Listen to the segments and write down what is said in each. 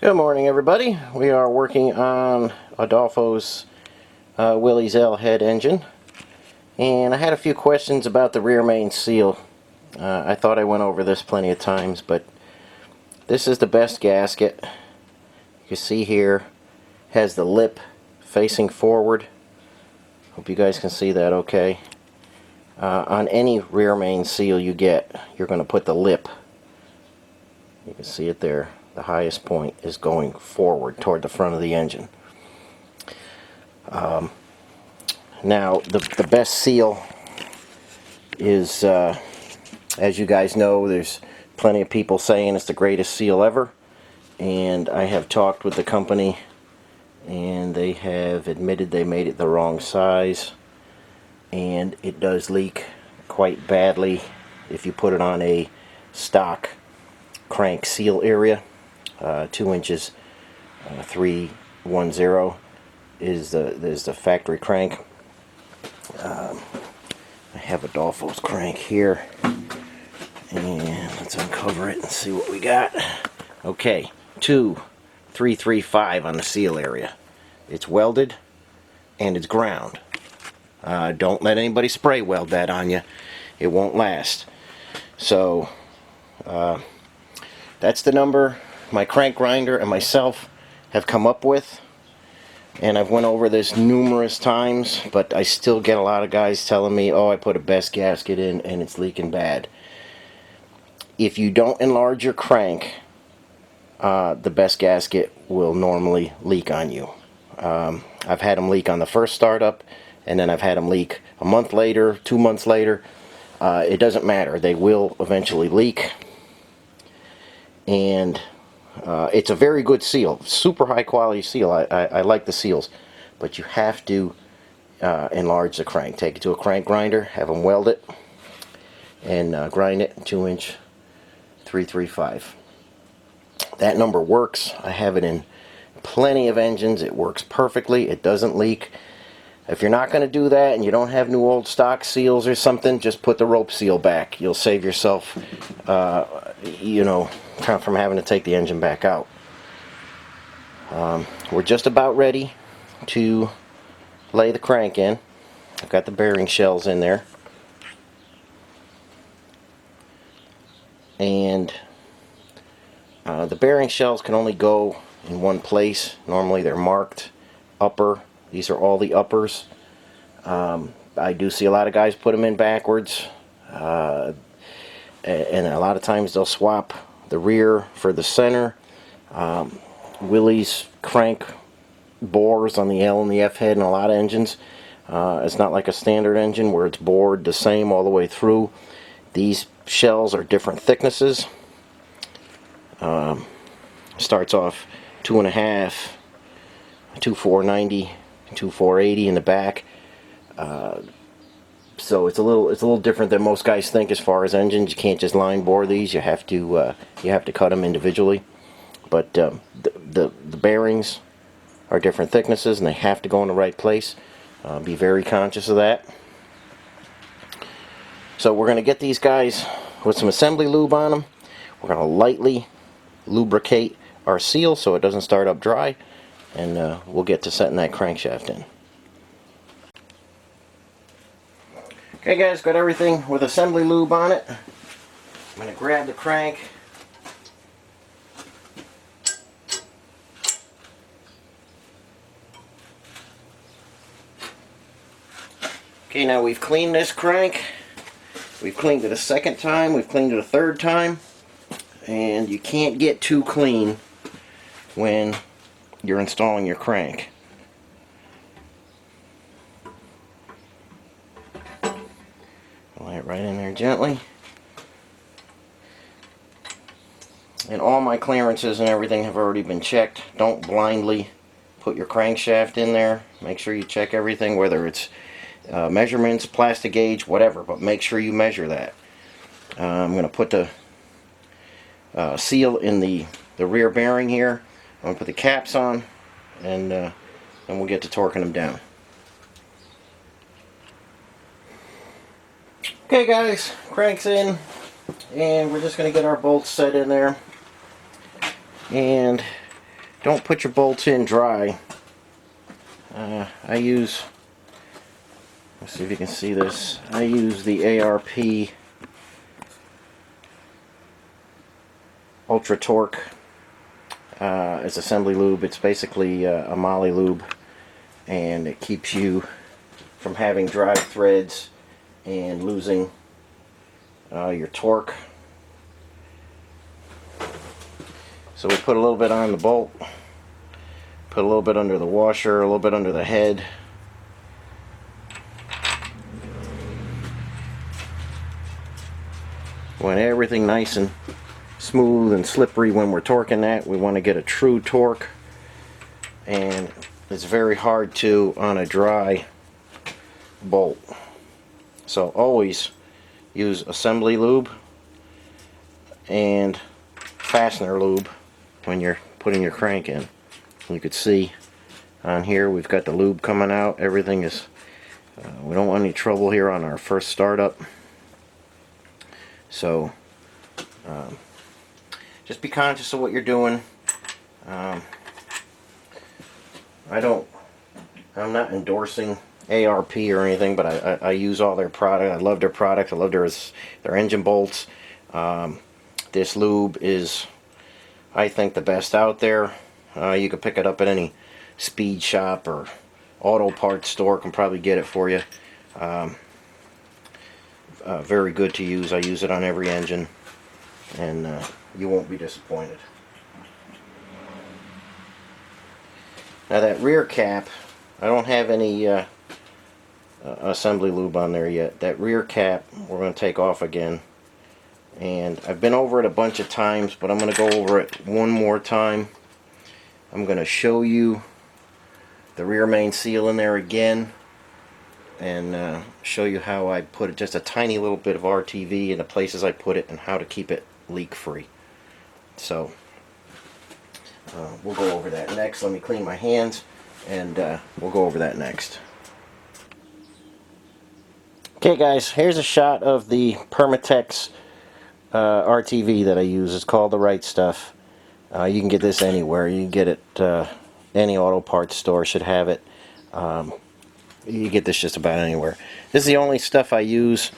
Good morning, everybody. We are working on Adolfo's Willys L head engine, and I had a few questions about the rear main seal. I thought I went over this plenty of times, but this is the best gasket. You can see here has the lip facing forward. Hope you guys can see that okay. On any rear main seal you get, you're going to put the lip. You can see it there. The highest point is going forward toward the front of the engine. Now, the best seal is, as you guys know, there's plenty of people saying it's the greatest seal ever. And I have talked with the company, and they have admitted they made it the wrong size. And it does leak quite badly if you put it on a stock crank seal area. 2 inches, 310 is the factory crank. I have Adolfo's crank here, and let's uncover it and see what we got. Okay, 2335 on the seal area. It's welded and it's ground. Don't let anybody spray weld that on you. It won't last. So that's the number my crank grinder and myself have come up with, and I've went over this numerous times, but I still get a lot of guys telling me, oh, I put a best gasket in and it's leaking bad. If you don't enlarge your crank, the best gasket will normally leak on you. I've had them leak on the first startup, and then I've had them leak a month later, 2 months later. It doesn't matter, they will eventually leak. And it's a very good seal, super high quality seal. I like the seals, but you have to enlarge the crank. Take it to a crank grinder, have them weld it, and grind it 2 inch 335. That number works. I have it in plenty of engines. It works perfectly. It doesn't leak. If you're not going to do that and you don't have new old stock seals or something, just put the rope seal back. You'll save yourself, from having to take the engine back out. We're just about ready to lay the crank in. I've got the bearing shells in there. And the bearing shells can only go in one place. Normally they're marked upper. These are all the uppers. I do see a lot of guys put them in backwards. And a lot of times they'll swap the rear for the center. Willys crank bores on the L and the F head in a lot of engines. It's not like a standard engine where it's bored the same all the way through. These shells are different thicknesses. Starts off 2.5, 2,490, 2,480 in the back. So it's a little different than most guys think as far as engines. You can't just line bore these. You have to cut them individually. But the bearings are different thicknesses, and they have to go in the right place. Be very conscious of that. So we're going to get these guys with some assembly lube on them. We're going to lightly lubricate our seal so it doesn't start up dry, and we'll get to setting that crankshaft in. Okay guys, got everything with assembly lube on it. I'm going to grab the crank. Okay, now we've cleaned this crank. We've cleaned it a second time, we've cleaned it a third time, and you can't get too clean when you're installing your crank. Lay it right in there gently. And all my clearances and everything have already been checked. Don't blindly put your crankshaft in there. Make sure you check everything, whether it's measurements, plastic gauge, whatever, but make sure you measure that. I'm going to put the seal in the rear bearing here. I'm going to put the caps on, and then we'll get to torquing them down. Okay guys, crank's in, and we're just going to get our bolts set in there. And don't put your bolts in dry. I use, let's see if you can see this, I use the ARP Ultra Torque as assembly lube. It's basically a moly lube, and it keeps you from having dry threads and losing your torque. So we put a little bit on the bolt, put a little bit under the washer, a little bit under the head. We want everything nice and smooth and slippery when we're torquing that. We want to get a true torque, and it's very hard to on a dry bolt. So always use assembly lube and fastener lube when you're putting your crank in. You could see on here we've got the lube coming out. Everything is, we don't want any trouble here on our first startup. So just be conscious of what you're doing. I'm not endorsing ARP or anything, but I use all their product. I love their product. I love their engine bolts. This lube is, I think, the best out there. You can pick it up at any speed shop or auto parts store. Can probably get it for you. Very good to use. I use it on every engine, and you won't be disappointed. Now that rear cap, I don't have any assembly lube on there yet. That rear cap we're going to take off again, and I've been over it a bunch of times, but I'm going to go over it one more time. I'm going to show you the rear main seal in there again, and show you how I put just a tiny little bit of RTV in the places I put it and how to keep it leak free. So we'll go over that next. Let me clean my hands, and we'll go over that next. Okay guys, here's a shot of the Permatex RTV that I use. It's called The Right Stuff. You can get this anywhere. You can get it, any auto parts store should have it. You get this just about anywhere. This is the only stuff I use.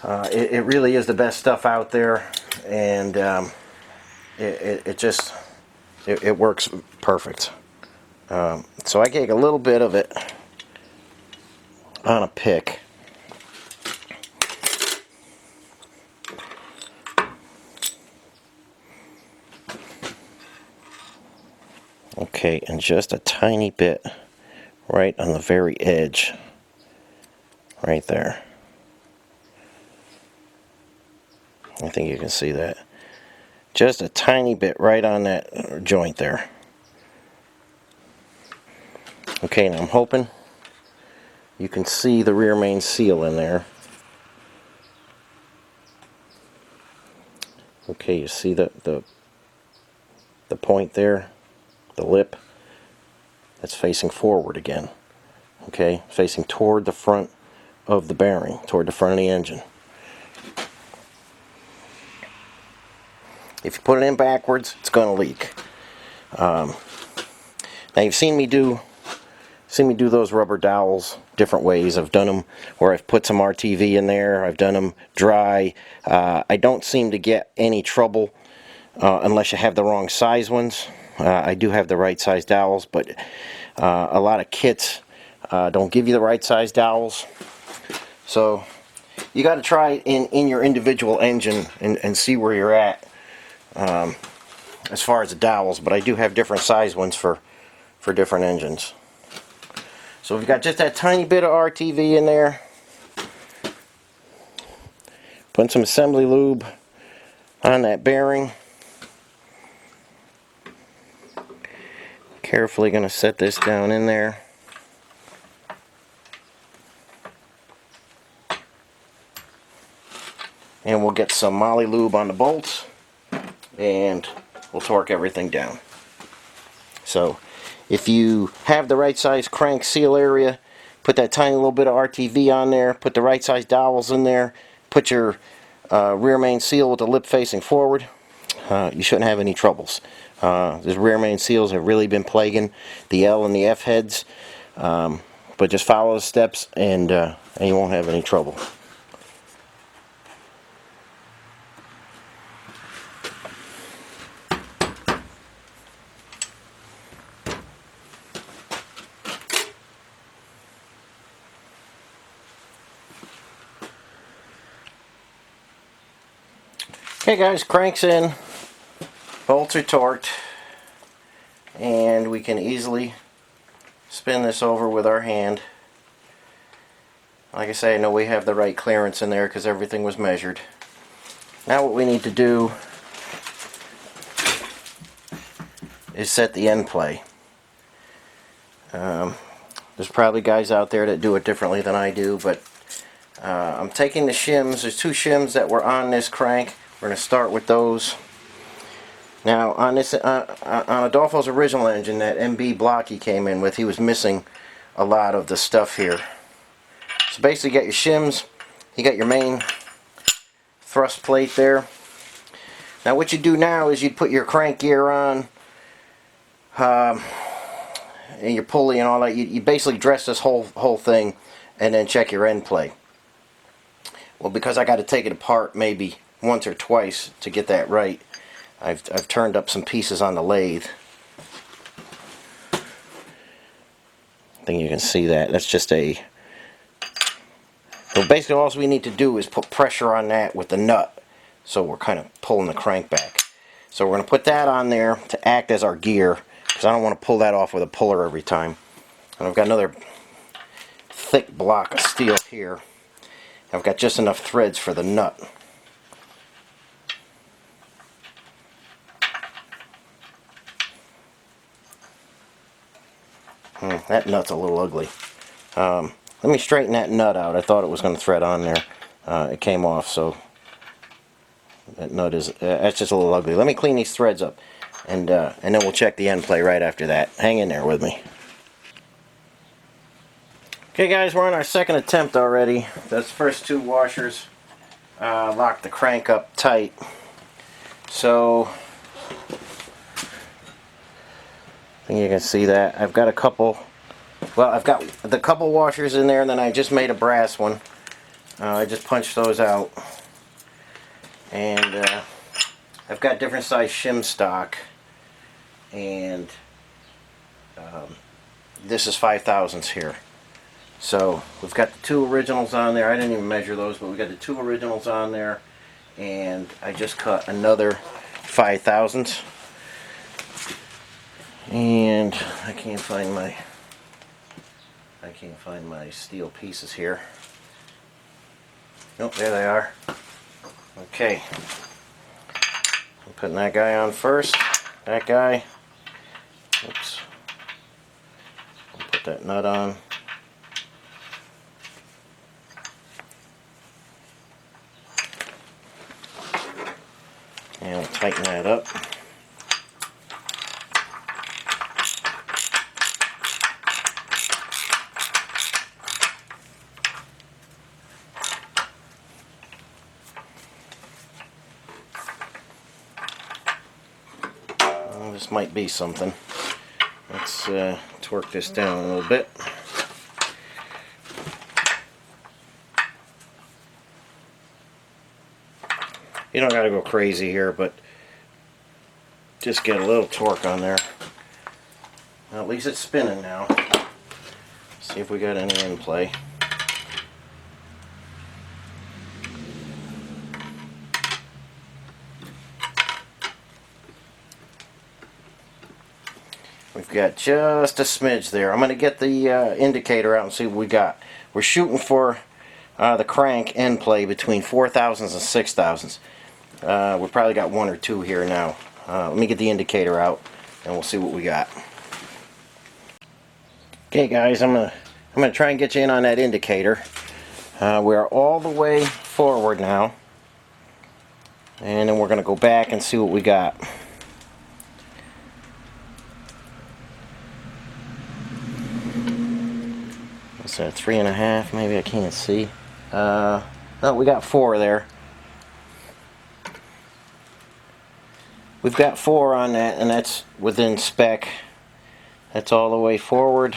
It really is the best stuff out there, and it works perfect. So I take a little bit of it on a pick. Okay, and just a tiny bit right on the very edge, right there. I think you can see that. Just a tiny bit right on that joint there. Okay, now I'm hoping you can see the rear main seal in there. Okay, you see the point there, the lip, that's facing forward again. Okay, facing toward the front of the bearing, toward the front of the engine. If you put it in backwards, it's going to leak. Now you've seen me do those rubber dowels different ways. I've done them where I've put some RTV in there. I've done them dry. I don't seem to get any trouble unless you have the wrong size ones. I do have the right size dowels, but a lot of kits don't give you the right size dowels. So you got to try it in your individual engine and see where you're at as far as the dowels. But I do have different size ones for different engines. So we've got just that tiny bit of RTV in there. Putting some assembly lube on that bearing. Carefully going to set this down in there. And we'll get some moly lube on the bolts, and we'll torque everything down. So if you have the right size crank seal area, put that tiny little bit of RTV on there, put the right size dowels in there, put your rear main seal with the lip facing forward. you shouldn't have any troubles. These rear main seals have really been plaguing the L and the F heads, but just follow the steps and you won't have any trouble. Okay guys, crank's in, bolts are torqued, and we can easily spin this over with our hand. Like I say, I know we have the right clearance in there because everything was measured. Now what we need to do is set the end play. There's probably guys out there that do it differently than I do, but I'm taking the shims. There's two shims that were on this crank. We're going to start with those. Now on this, on Adolfo's original engine, that MB block he came in with, he was missing a lot of the stuff here. So basically, you got your shims, you got your main thrust plate there. Now what you do now is you put your crank gear on, and your pulley and all that. You basically dress this whole thing, and then check your end play. Well, because I got to take it apart maybe once or twice to get that right, I've turned up some pieces on the lathe. I think you can see that. That's just a... So basically all we need to do is put pressure on that with the nut, so we're kind of pulling the crank back. So we're going to put that on there to act as our gear, because I don't want to pull that off with a puller every time. And I've got another thick block of steel here. I've got just enough threads for the nut. That nut's a little ugly. Let me straighten that nut out. I thought it was going to thread on there. It came off, so that nut is, that's just a little ugly. Let me clean these threads up, and then we'll check the end play right after that. Hang in there with me. Okay guys, we're on our second attempt already. Those first two washers locked the crank up tight. So I think you can see that. I've got a couple, well, I've got the couple washers in there, and then I just made a brass one. I just punched those out. And I've got different size shim stock. And this is 5/1000s here. So we've got the two originals on there. I didn't even measure those, but we got the two originals on there, and I just cut another 5/1000s. And I can't find my steel pieces here. Nope, there they are. Okay, I'm putting that guy on first. That guy. Oops. I'll put that nut on. And tighten that up. Well, this might be something. Let's torque this down a little bit. You don't gotta go crazy here, but just get a little torque on there. Well, at least it's spinning now. See if we got any in play. We've got just a smidge there. I'm going to get the indicator out and see what we got. We're shooting for the crank end play between 4/1000s and 6/1000s. We've probably got one or two here now. Let me get the indicator out and we'll see what we got. Okay guys, I'm gonna try and get you in on that indicator. We're all the way forward now, and then we're gonna go back and see what we got. What's that, 3.5? Maybe, I can't see. No, we got 4 there. We've got 4 on that, and that's within spec. That's all the way forward.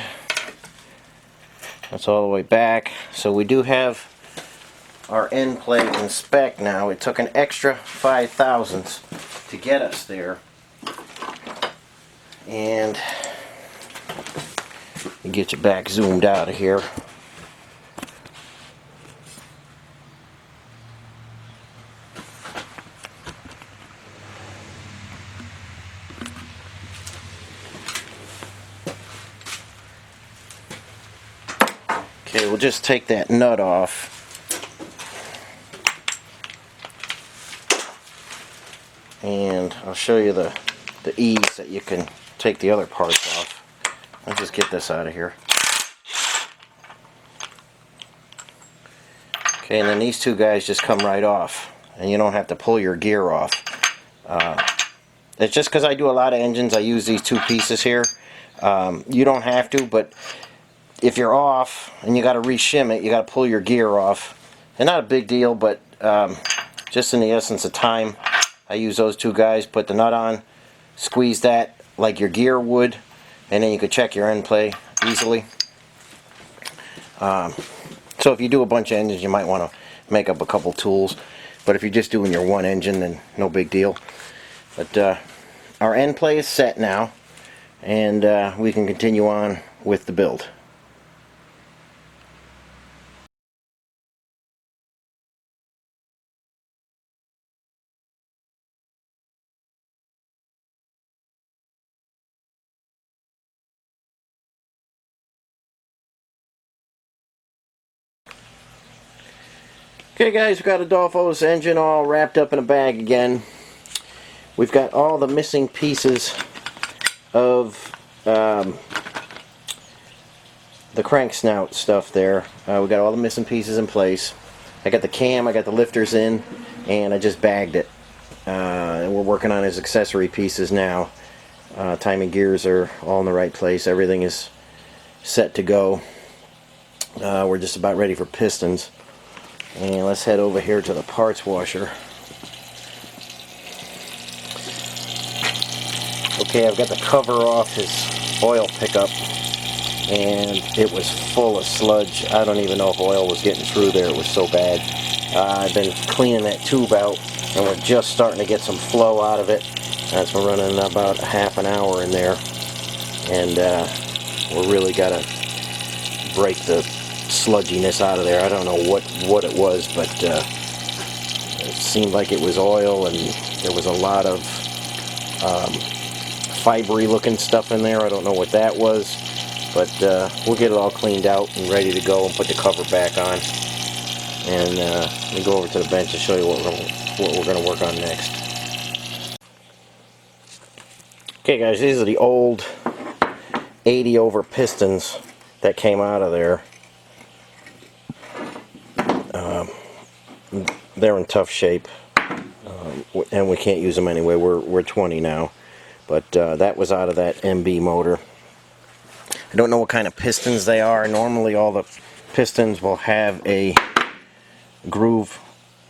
That's all the way back. So we do have our end plate in spec now. It took an extra 5 thousandths to get us there. And get you back zoomed out of here. Okay, we'll just take that nut off. And I'll show you the ease that you can take the other parts off. Let's just get this out of here. Okay, and then these 2 guys just come right off, and you don't have to pull your gear off. It's just because I do a lot of engines, I use these 2 pieces here. You don't have to, but if you're off and you got to re-shim it, you got to pull your gear off. And not a big deal, but just in the essence of time, I use those 2 guys. Put the nut on, squeeze that like your gear would, and then you could check your end play easily. So if you do a bunch of engines, you might want to make up a couple tools. But if you're just doing your one engine, then no big deal. But our end play is set now, and we can continue on with the build. Okay guys, we've got Adolfo's engine all wrapped up in a bag again. We've got all the missing pieces of the crank snout stuff there. We got all the missing pieces in place. I got the cam, I got the lifters in, and I just bagged it. And we're working on his accessory pieces now. Timing gears are all in the right place. Everything is set to go. We're just about ready for pistons. And let's head over here to the parts washer. Okay, I've got the cover off his oil pickup, and it was full of sludge. I don't even know if oil was getting through there. It was so bad. I've been cleaning that tube out, and we're just starting to get some flow out of it. That's been running about a half an hour in there, and we really got to break the sludginess out of there. I don't know what it was, but it seemed like it was oil, and there was a lot of fibery looking stuff in there. I don't know what that was, but we'll get it all cleaned out and ready to go and put the cover back on, and let me go over to the bench and show you what we're going to work on next. Okay guys, these are the old 80 over pistons that came out of there. They're in tough shape, and we can't use them anyway. We're 20 now, but that was out of that MB motor. I don't know what kind of pistons they are. Normally all the pistons will have a groove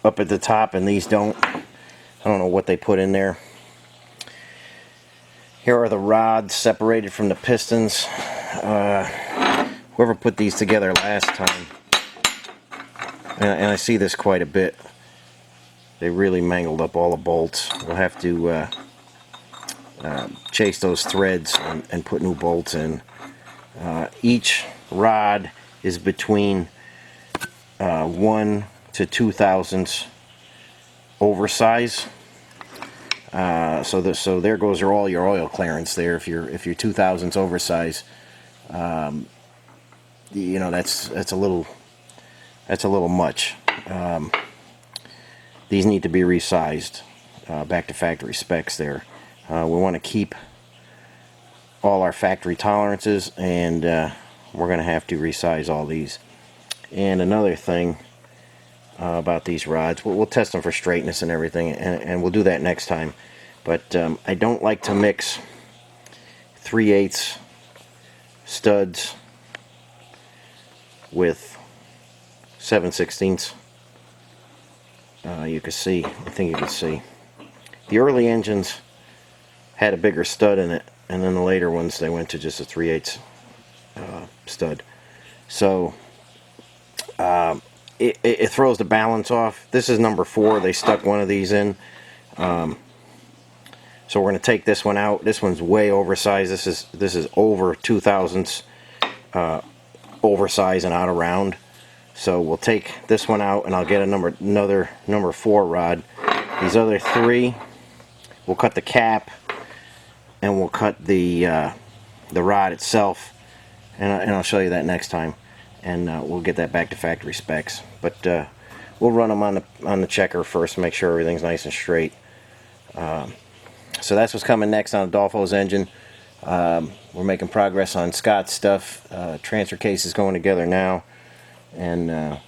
up at the top, and these don't. I don't know what they put in there. Here are the rods separated from the pistons. Whoever put these together last time, and I see this quite a bit, they really mangled up all the bolts. We'll have to chase those threads and put new bolts in. Each rod is between 1 to 2 thousandths oversize. So there goes all your oil clearance there. If you're 2 thousandths oversize, you know that's a little much. These need to be resized back to factory specs there. We want to keep all our factory tolerances, and we're going to have to resize all these. And another thing about these rods, we'll test them for straightness and everything, and we'll do that next time. But I don't like to mix 3/8 studs with 7/16. You can see, I think you can see. The early engines, had a bigger stud in it, and then the later ones they went to just a 3/8 stud. So it throws the balance off. This is number 4. They stuck one of these in. So we're going to take this one out. This one's way oversized. This is over 2/1000 oversized and out of round. So we'll take this one out, and I'll get another number 4 rod. These other 3, we'll cut the cap, and we'll cut the rod itself, and I'll show you that next time, and we'll get that back to factory specs. But we'll run them on the checker first, make sure everything's nice and straight. So that's what's coming next on Adolfo's engine. We're making progress on Scott's stuff. Transfer case is going together now, and a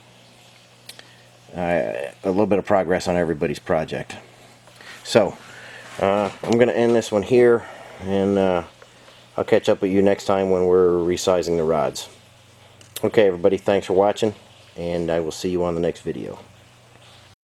little bit of progress on everybody's project. So I'm going to end this one here, and I'll catch up with you next time when we're resizing the rods. Okay, everybody, thanks for watching, and I will see you on the next video.